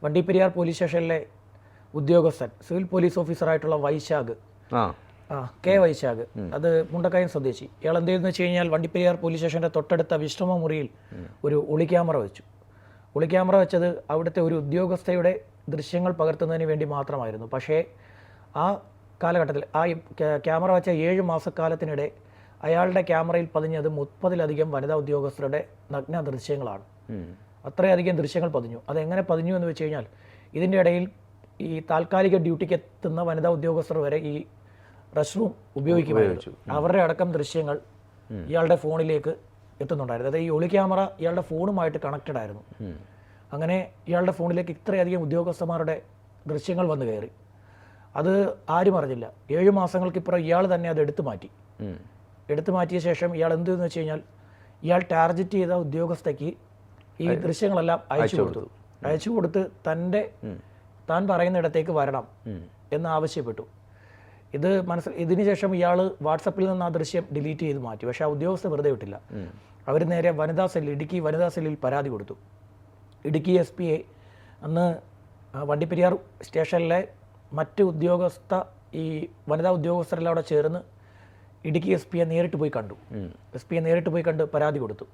Vandiperiyar police സ്റ്റേഷനിലെ ഉദ്യോഗസ്ഥൻ civil police ഓഫീസറായിട്ടുള്ള വൈശാഖ്, കെ വൈശാഖ്, അത് മുണ്ടക്കയം സ്വദേശി. ഇയാൾ എന്ത് ചെയ്തെന്ന് വെച്ച് കഴിഞ്ഞാൽ വണ്ടിപ്പെരിയാർ പോലീസ് സ്റ്റേഷൻ്റെ തൊട്ടടുത്ത വിശ്രമ മുറിയിൽ ഒരു ഒളിക്യാമറ വെച്ചു. ഒളിക്യാമറ വെച്ചത് അവിടുത്തെ ഒരു ഉദ്യോഗസ്ഥയുടെ ദൃശ്യങ്ങൾ പകർത്തുന്നതിന് വേണ്ടി മാത്രമായിരുന്നു. പക്ഷേ ആ കാലഘട്ടത്തിൽ ആ ക്യാമറ വെച്ച 7 മാസക്കാലത്തിനിടെ അയാളുടെ ക്യാമറയിൽ പതിഞ്ഞത് 30-ലധികം വനിതാ ഉദ്യോഗസ്ഥരുടെ നഗ്ന ദൃശ്യങ്ങളാണ്. അത്രയധികം ദൃശ്യങ്ങൾ പതിഞ്ഞു. അതെങ്ങനെ പതിഞ്ഞു എന്ന് വെച്ച് കഴിഞ്ഞാൽ ഇതിൻ്റെ ഇടയിൽ ഈ താൽക്കാലിക ഡ്യൂട്ടിക്ക് എത്തുന്ന വനിതാ ഉദ്യോഗസ്ഥർ വരെ ഈ റെസ്റ്റ് റൂം ഉപയോഗിക്കുമായിരുന്നു. അവരുടെ അടക്കം ദൃശ്യങ്ങൾ ഇയാളുടെ ഫോണിലേക്ക് എത്തുന്നുണ്ടായിരുന്നു. അതായത് ഈ ഒളി ക്യാമറ ഇയാളുടെ ഫോണുമായിട്ട് കണക്റ്റഡ് ആയിരുന്നു. അങ്ങനെ ഇയാളുടെ ഫോണിലേക്ക് ഇത്രയധികം ഉദ്യോഗസ്ഥന്മാരുടെ ദൃശ്യങ്ങൾ വന്നു കയറി. അത് ആരും അറിഞ്ഞില്ല. 7 മാസങ്ങൾക്കിപ്പുറം ഇയാൾ തന്നെ അത് എടുത്തു മാറ്റിയ ശേഷം ഇയാൾ എന്തെന്ന് വെച്ച് കഴിഞ്ഞാൽ ഇയാൾ ടാർഗറ്റ് ചെയ്ത ഉദ്യോഗസ്ഥയ്ക്ക് ഈ ദൃശ്യങ്ങളെല്ലാം അയച്ചു കൊടുത്ത് താൻ പറയുന്നിടത്തേക്ക് വരണം എന്ന് ആവശ്യപ്പെട്ടു. ഇതിന് ശേഷം ഇയാൾ വാട്സപ്പിൽ നിന്ന് ആ ദൃശ്യം ഡിലീറ്റ് ചെയ്ത് മാറ്റി. പക്ഷേ ആ ഉദ്യോഗസ്ഥ വെറുതെ വിട്ടില്ല. അവർ നേരെ ഇടുക്കി വനിതാ സെല്ലിൽ പരാതി കൊടുത്തു. ഇടുക്കി SP അന്ന് വണ്ടിപ്പെരിയാർ സ്റ്റേഷനിലെ മറ്റ് ഈ വനിതാ ഉദ്യോഗസ്ഥരെല്ലാം അവിടെ ചേർന്ന് ഇടുക്കി SP നേരിട്ട് പോയി കണ്ടു. പരാതി കൊടുത്തു.